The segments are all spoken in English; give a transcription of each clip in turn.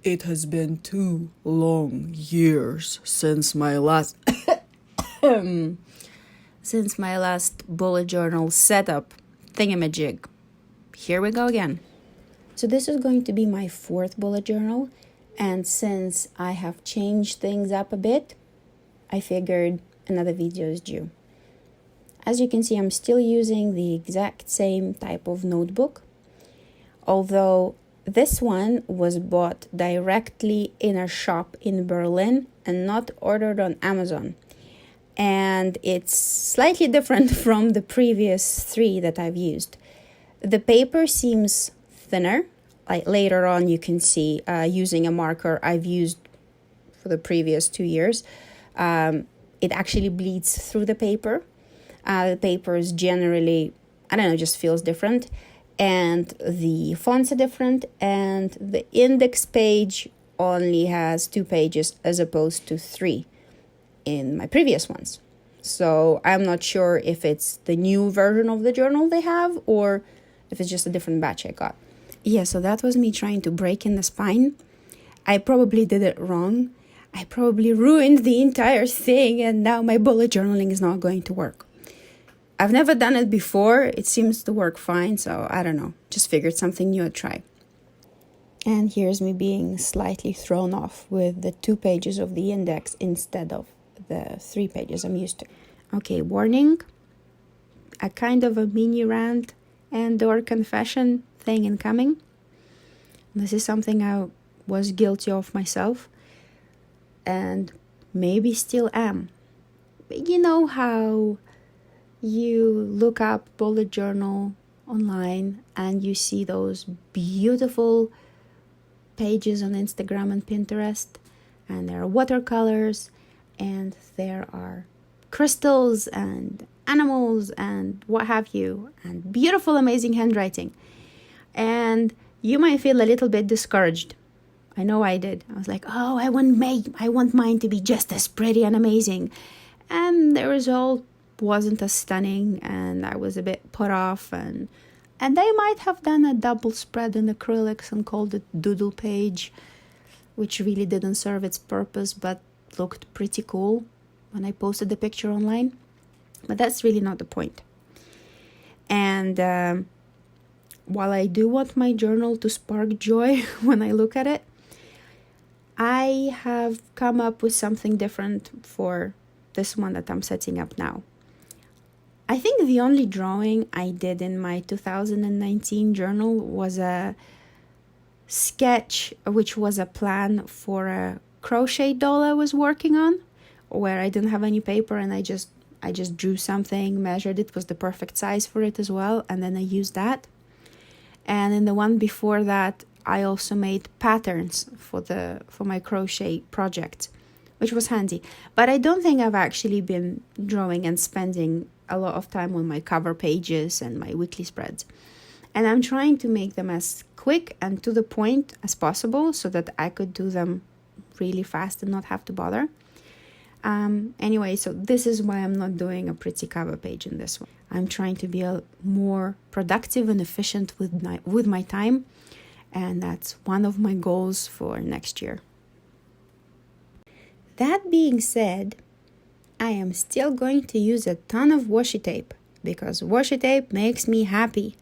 It has been 2 long years since my last bullet journal setup thingamajig. Here we go again. So this is going to be my 4th bullet journal, and since I have changed things up a bit, I figured another video is due. As you can see, I'm still using the exact same type of notebook, although this one was bought directly in a shop in Berlin and not ordered on Amazon. And it's slightly different from the previous 3 that I've used. The paper seems thinner. Like later on you can see using a marker I've used for the previous 2 years. It actually bleeds through the paper. The paper is generally, just feels different. And the fonts are different, and the index page only has 2 pages as opposed to 3 in my previous ones. So I'm not sure if it's the new version of the journal they have or if it's just a different batch I got. Yeah, so that was me trying to break in the spine. I probably did it wrong. I probably ruined the entire thing, and now my bullet journaling is not going to work. I've never done it before. It seems to work fine, so I don't know. Just figured something new to try. And here's me being slightly thrown off with the 2 pages of the index instead of the 3 pages I'm used to. Okay, warning. A kind of a mini rant and or confession thing incoming. This is something I was guilty of myself and maybe still am. You know how you look up bullet journal online and you see those beautiful pages on Instagram and Pinterest, and there are watercolors and there are crystals and animals and what have you, and beautiful, amazing handwriting. And you might feel a little bit discouraged. I know I did. I was like, oh, I want mine to be just as pretty and amazing. And the result wasn't as stunning, and I was a bit put off, and they might have done a double spread in acrylics and called it doodle page, which really didn't serve its purpose but looked pretty cool when I posted the picture online. But that's really not the point. And while I do want my journal to spark joy when I look at it, I have come up with something different for this one that I'm setting up now. I think the only drawing I did in my 2019 journal was a sketch, which was a plan for a crochet doll I was working on, where I didn't have any paper and I just drew something, measured it, was the perfect size for it as well, and then I used that. And in the one before that, I also made patterns for my crochet project, which was handy. But I don't think I've actually been drawing and spending a lot of time on my cover pages and my weekly spreads. And I'm trying to make them as quick and to the point as possible so that I could do them really fast and not have to bother. Anyway, so this is why I'm not doing a pretty cover page in this one. I'm trying to be more productive and efficient with my time, and that's one of my goals for next year. That being said, I am still going to use a ton of washi tape because washi tape makes me happy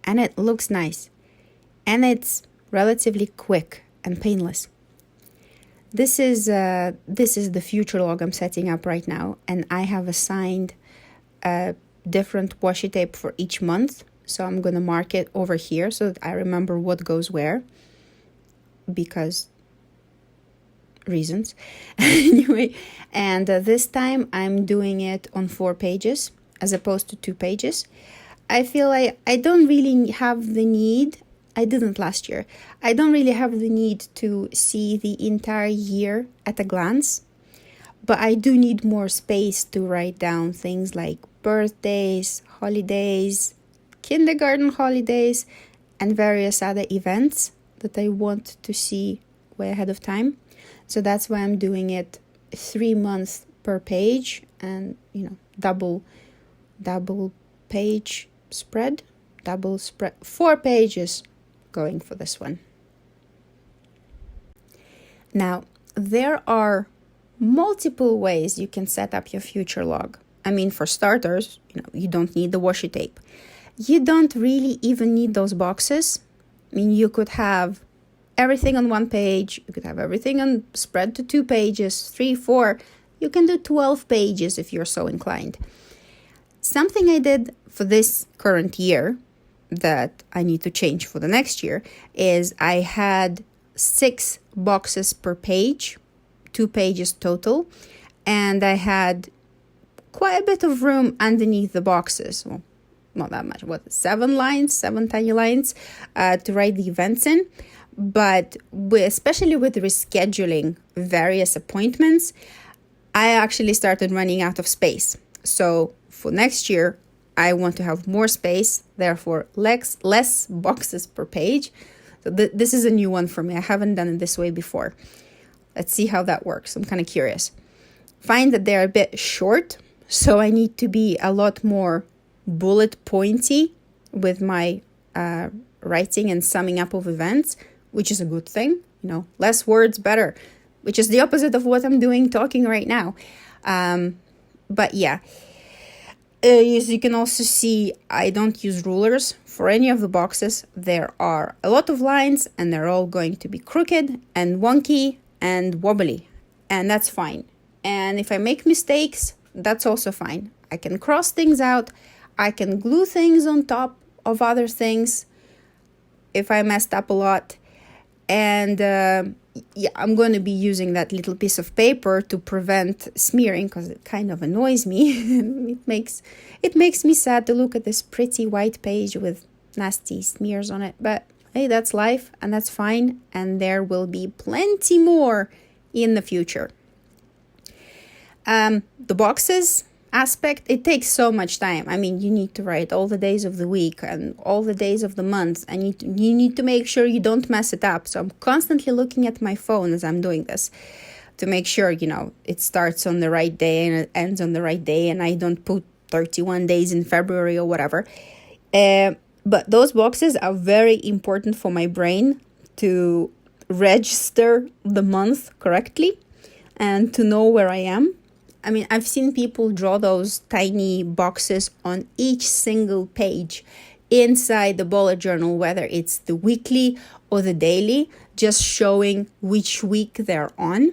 and it looks nice and it's relatively quick and painless. This is the future log I'm setting up right now, and I have assigned a different washi tape for each month. So I'm going to mark it over here so that I remember what goes where, because reasons. Anyway, and this time I'm doing it on 4 pages as opposed to 2 pages. I feel like I don't really have the need. I didn't last year. I don't really have the need to see the entire year at a glance, but I do need more space to write down things like birthdays, holidays, kindergarten holidays, and various other events that I want to see way ahead of time. So that's why I'm doing it 3 months per page, and double page spread, 4 pages going for this one. Now, there are multiple ways you can set up your future log. I mean, for starters, you don't need the washi tape. You don't really even need those boxes. I mean, you could have everything on one page. You could have everything spread to 2 pages, 3, 4. You can do 12 pages if you're so inclined. Something I did for this current year that I need to change for the next year is I had 6 boxes per page, 2 pages total, and I had quite a bit of room underneath the boxes. Well, not that much, 7 tiny lines to write the events in. But especially with rescheduling various appointments, I actually started running out of space. So for next year, I want to have more space, therefore less boxes per page. So this is a new one for me. I haven't done it this way before. Let's see how that works. I'm kind of curious. Find that they're a bit short, so I need to be a lot more bullet pointy with my writing and summing up of events, which is a good thing. Less words, better, which is the opposite of what I'm talking right now. But yeah, as you can also see, I don't use rulers for any of the boxes. There are a lot of lines and they're all going to be crooked and wonky and wobbly, and that's fine. And if I make mistakes, that's also fine. I can cross things out. I can glue things on top of other things if I messed up a lot. And I'm going to be using that little piece of paper to prevent smearing because it kind of annoys me. It makes me sad to look at this pretty white page with nasty smears on it. But hey, that's life and that's fine. And there will be plenty more in the future. The boxes aspect, it takes so much time. I mean, you need to write all the days of the week and all the days of the month, and you need to make sure you don't mess it up. So I'm constantly looking at my phone as I'm doing this to make sure, it starts on the right day and it ends on the right day, and I don't put 31 days in February or whatever. But those boxes are very important for my brain to register the month correctly and to know where I am. I mean, I've seen people draw those tiny boxes on each single page inside the bullet journal, whether it's the weekly or the daily, just showing which week they're on.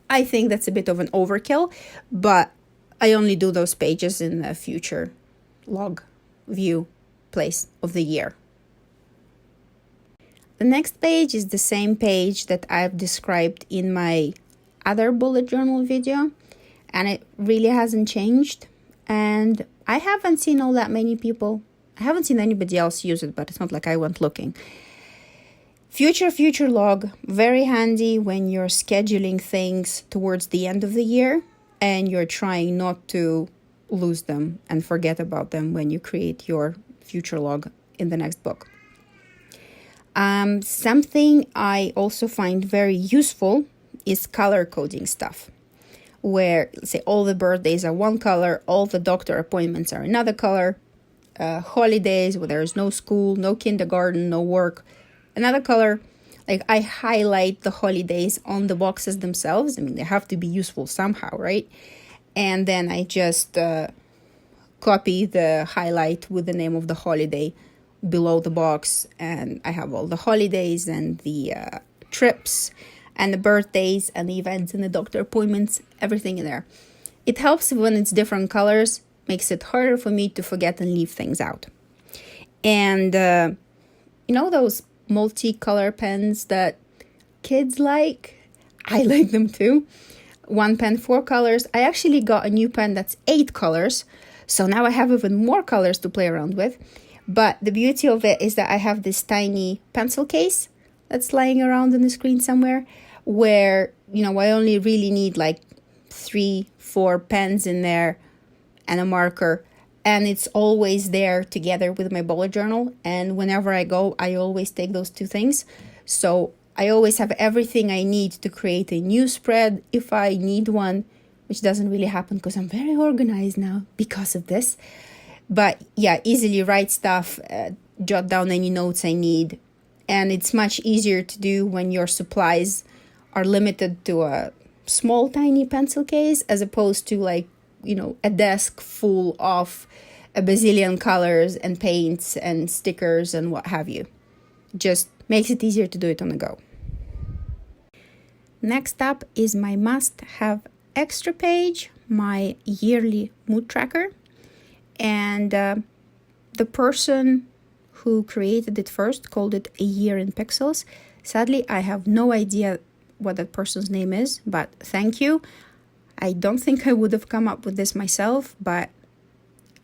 I think that's a bit of an overkill, but I only do those pages in the future log view place of the year. The next page is the same page that I've described in my other bullet journal video. And it really hasn't changed. And I haven't seen all that many people. I haven't seen anybody else use it, but it's not like I went looking. Future log, very handy when you're scheduling things towards the end of the year and you're trying not to lose them and forget about them when you create your future log in the next book. Something I also find very useful is color coding stuff, where, let's say, all the birthdays are one color, all the doctor appointments are another color, holidays where there's no school, no kindergarten, no work, another color. Like, I highlight the holidays on the boxes themselves. I mean, they have to be useful somehow, right? And then I just copy the highlight with the name of the holiday below the box, and I have all the holidays and the trips and the birthdays and the events and the doctor appointments, everything in there. It helps when it's different colors, makes it harder for me to forget and leave things out. And those multicolor pens that kids like? I like them too. One pen, 4 colors. I actually got a new pen that's 8 colors. So now I have even more colors to play around with. But the beauty of it is that I have this tiny pencil case that's lying around on the screen somewhere, where, I only really need like 3-4 pens in there and a marker, and it's always there together with my bullet journal. And whenever I go, I always take those 2 things. So I always have everything I need to create a new spread if I need one, which doesn't really happen because I'm very organized now because of this. But yeah, easily write stuff, jot down any notes I need. And it's much easier to do when your supplies are limited to a small, tiny pencil case, as opposed to like, a desk full of a bazillion colors and paints and stickers and what have you. Just makes it easier to do it on the go. Next up is my must-have extra page, my yearly mood tracker. And the person who created it first called it A Year in Pixels. Sadly, I have no idea what that person's name is, but thank you. I don't think I would have come up with this myself, but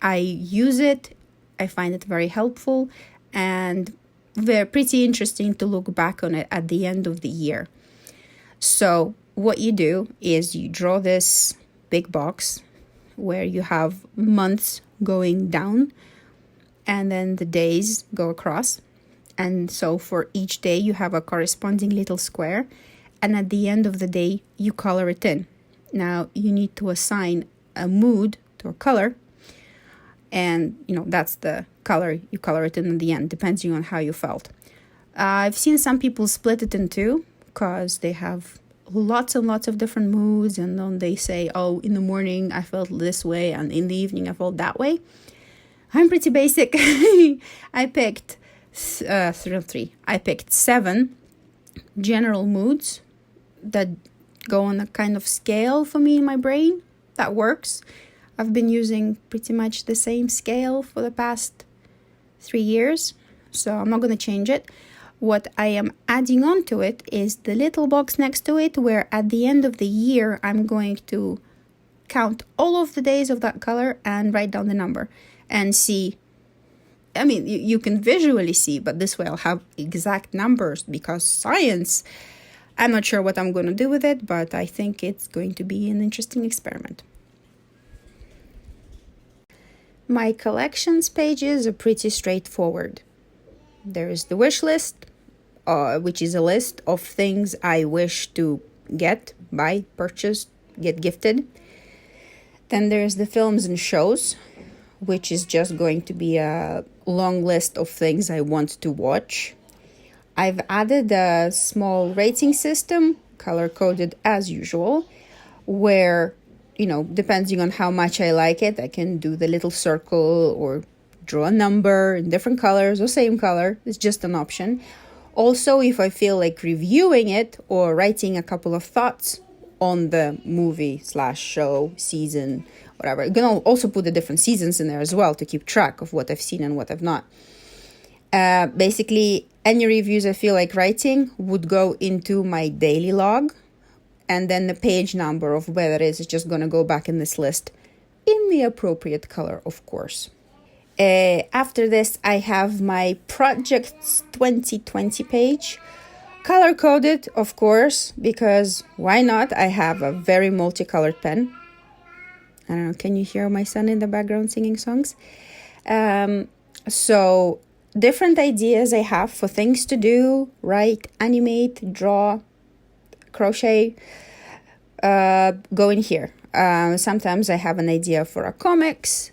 I use it. I find it very helpful and they're pretty interesting to look back on it at the end of the year. So what you do is you draw this big box where you have months going down and then the days go across. And so for each day you have a corresponding little square, and at the end of the day you color it in. Now you need to assign a mood to a color, and that's the color you color it in the end, depending on how you felt. I've seen some people split it in two because they have lots and lots of different moods, and then they say, oh, in the morning I felt this way and in the evening I felt that way. I'm pretty basic. I picked I picked 7 general moods that go on a kind of scale for me in my brain. That works. I've been using pretty much the same scale for the past 3 years, so I'm not going to change it. What I am adding on to it is the little box next to it, where at the end of the year I'm going to count all of the days of that color and write down the number and see. I mean, you can visually see, but this way I'll have exact numbers because science. I'm not sure what I'm going to do with it, but I think it's going to be an interesting experiment. My collections pages are pretty straightforward. There is the wish list, which is a list of things I wish to get, buy, purchase, get gifted. Then there's the films and shows, which is just going to be a long list of things I want to watch. I've added a small rating system, color-coded as usual, where, depending on how much I like it, I can do the little circle or draw a number in different colors or same color. It's just an option. Also, if I feel like reviewing it or writing a couple of thoughts on the movie / show, season, whatever. You can also put the different seasons in there as well to keep track of what I've seen and what I've not. Basically, any reviews I feel like writing would go into my daily log, and then the page number of where it is just going to go back in this list in the appropriate color, of course. After this, I have my Projects 2020 page, color-coded, of course, because why not? I have a very multicolored pen. I don't know, can you hear my son in the background singing songs? So different ideas I have for things to do, write, animate, draw, crochet, go in here. Sometimes I have an idea for a comics,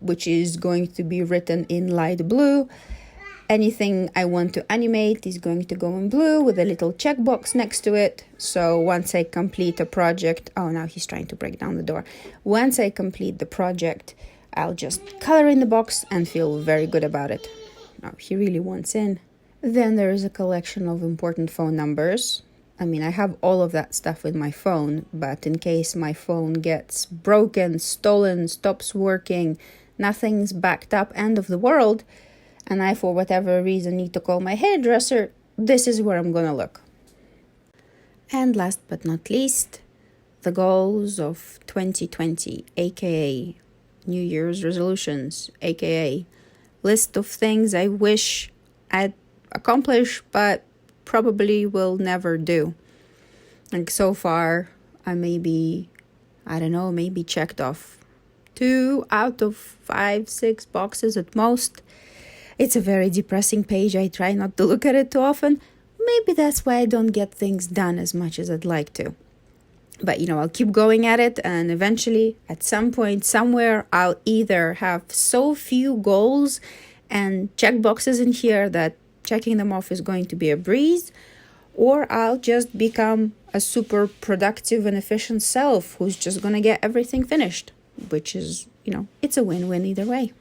which is going to be written in light blue. Anything I want to animate is going to go in blue with a little checkbox next to it. So once I complete a project, oh, now he's trying to break down the door. Once I complete the project, I'll just color in the box and feel very good about it. Oh, he really wants in. Then there is a collection of important phone numbers. I mean, I have all of that stuff with my phone, but in case my phone gets broken, stolen, stops working, nothing's backed up, end of the world, and I, for whatever reason, need to call my hairdresser, this is where I'm going to look. And last but not least, the goals of 2020, aka New Year's resolutions, aka list of things I wish I'd accomplish, but probably will never do. Like so far, I maybe checked off 2 out of 5, 6 boxes at most. It's a very depressing page. I try not to look at it too often. Maybe that's why I don't get things done as much as I'd like to. But, I'll keep going at it, and eventually, at some point, somewhere, I'll either have so few goals and check boxes in here that checking them off is going to be a breeze, or I'll just become a super productive and efficient self who's just gonna get everything finished, which is, it's a win-win either way.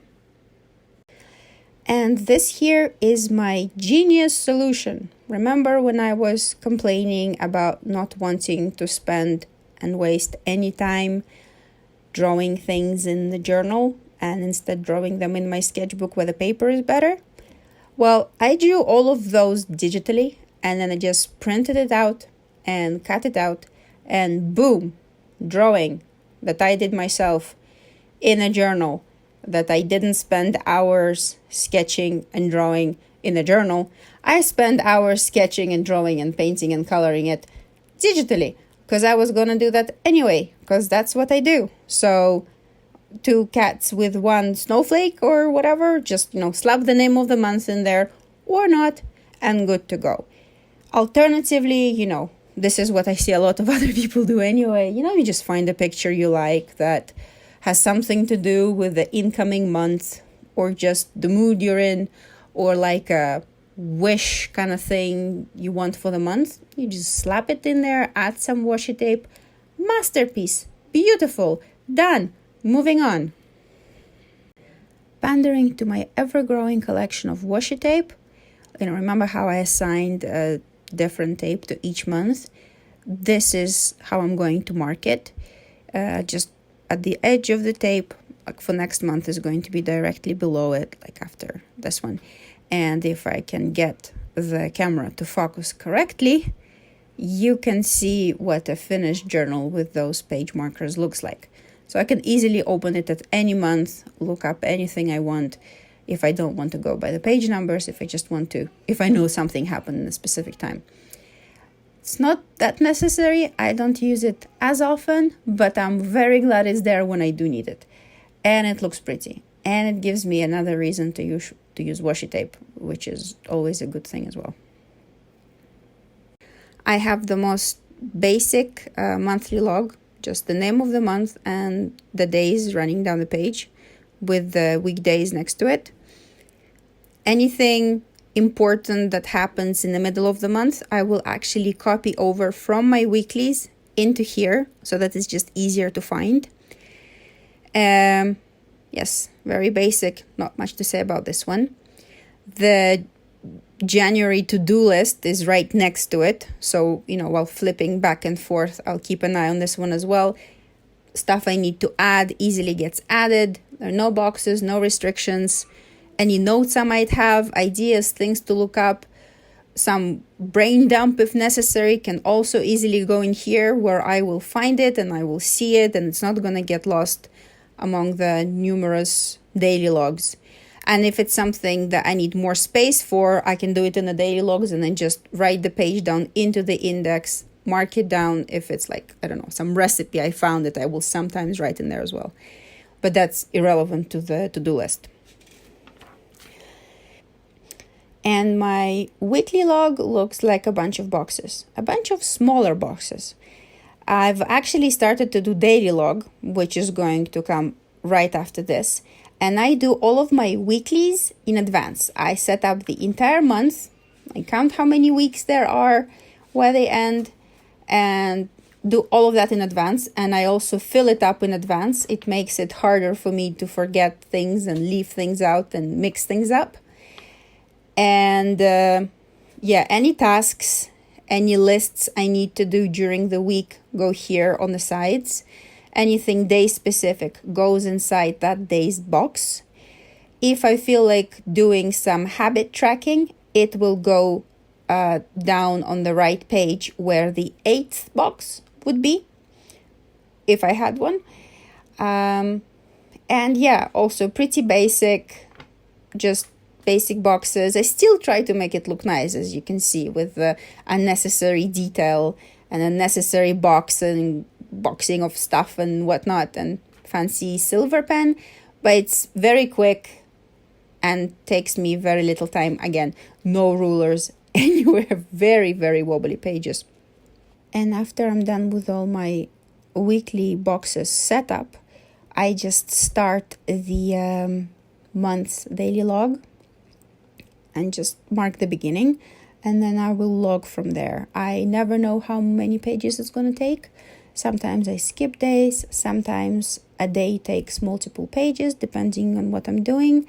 And this here is my genius solution. Remember when I was complaining about not wanting to spend and waste any time drawing things in the journal and instead drawing them in my sketchbook where the paper is better? Well, I drew all of those digitally, and then I just printed it out and cut it out, and boom, drawing that I did myself in a journal that I didn't spend hours sketching and drawing in a journal. I spent hours sketching and drawing and painting and coloring it digitally because I was going to do that anyway, because that's what I do. So 2 cats with 1 snowflake or whatever, just, slap the name of the month in there or not, and good to go. Alternatively, this is what I see a lot of other people do anyway. You just find a picture you like that has something to do with the incoming month or just the mood you're in, or like a wish kind of thing you want for the month. You just slap it in there, add some washi tape. Masterpiece. Beautiful. Done. Moving on. Pandering to my ever-growing collection of washi tape. Remember how I assigned a different tape to each month? This is how I'm going to mark it. Just at the edge of the tape, like for next month, is going to be directly below it, like after this one. And if I can get the camera to focus correctly, you can see what a finished journal with those page markers looks like. So I can easily open it at any month, look up anything I want. If I don't want to go by the page numbers, if I know something happened in a specific time. It's not that necessary. I don't use it as often, but I'm very glad it's there when I do need it. And it looks pretty. And it gives me another reason to use washi tape, which is always a good thing as well. I have the most basic monthly log, just the name of the month and the days running down the page with the weekdays next to it. Anything important that happens in the middle of the month, I will actually copy over from my weeklies into here so that it's just easier to find. Yes, very basic, not much to say about this one. The January to-do list is right next to it. So, while flipping back and forth, I'll keep an eye on this one as well. Stuff I need to add easily gets added. There are no boxes, no restrictions. Any notes I might have, ideas, things to look up, some brain dump if necessary can also easily go in here where I will find it and I will see it, and it's not going to get lost among the numerous daily logs. And if it's something that I need more space for, I can do it in the daily logs and then just write the page down into the index, mark it down. If it's like, some recipe I found that I will sometimes write in there as well. But that's irrelevant to the to-do list. And my weekly log looks like a bunch of boxes, a bunch of smaller boxes. I've actually started to do daily log, which is going to come right after this. And I do all of my weeklies in advance. I set up the entire month. I count how many weeks there are, where they end, and do all of that in advance. And I also fill it up in advance. It makes it harder for me to forget things and leave things out and mix things up. And any tasks, any lists I need to do during the week go here on the sides. Anything day specific goes inside that day's box. If I feel like doing some habit tracking, it will go down on the right page where the 8th box would be, if I had one. Also pretty basic, just basic boxes. I still try to make it look nice, as you can see, with the unnecessary detail and unnecessary boxing of stuff and whatnot, and fancy silver pen, but it's very quick and takes me very little time. Again, no rulers anywhere, very, very wobbly pages. And after I'm done with all my weekly boxes set up, I just start the month's daily log and just mark the beginning. and then I will log from there. I never know how many pages it's going to take. Sometimes I skip days, sometimes a day takes multiple pages depending on what I'm doing,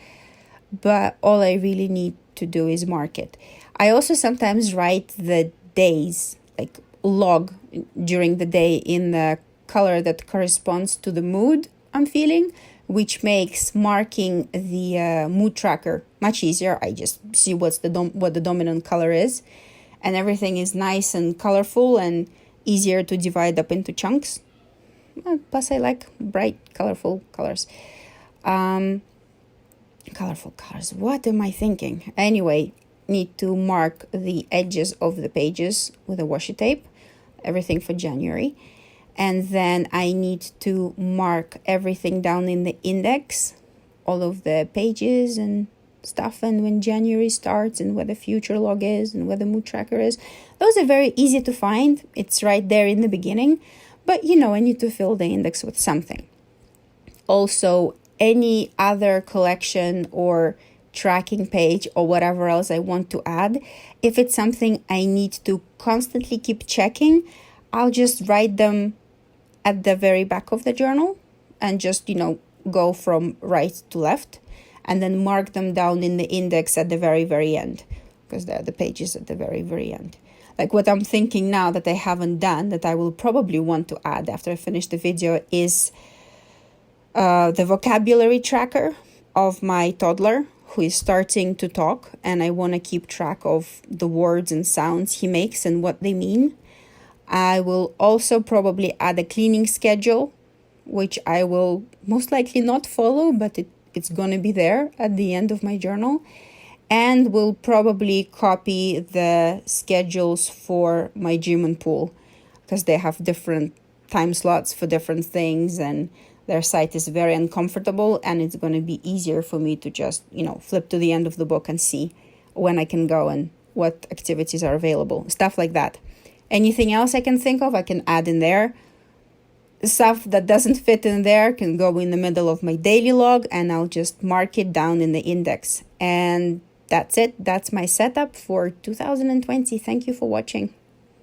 but all I really need to do is mark it. I also sometimes write the days, like log during the day in the color that corresponds to the mood I'm feeling, which makes marking the mood tracker much easier. I just see what the dominant color is, and everything is nice and colorful and easier to divide up into chunks. Plus, I like bright, colorful colors. Colorful colors. What am I thinking? Anyway, need to mark the edges of the pages with a washi tape. Everything for January. And then I need to mark everything down in the index, all of the pages and stuff, and when January starts and where the future log is and where the mood tracker is. Those are very easy to find. It's right there in the beginning, but I need to fill the index with something. Also, any other collection or tracking page or whatever else I want to add, if it's something I need to constantly keep checking, I'll just write them at the very back of the journal and just, go from right to left and then mark them down in the index at the very, very end, because they're the pages at the very, very end. Like what I'm thinking now that I haven't done, that I will probably want to add after I finish the video, is the vocabulary tracker of my toddler who is starting to talk, and I want to keep track of the words and sounds he makes and what they mean. I will also probably add a cleaning schedule, which I will most likely not follow, but it's going to be there at the end of my journal. And will probably copy the schedules for my gym and pool, because they have different time slots for different things, and their site is very uncomfortable, and it's going to be easier for me to just, flip to the end of the book and see when I can go and what activities are available, stuff like that. Anything else I can think of, I can add in there. Stuff that doesn't fit in there can go in the middle of my daily log, and I'll just mark it down in the index. And that's it. That's my setup for 2020. Thank you for watching.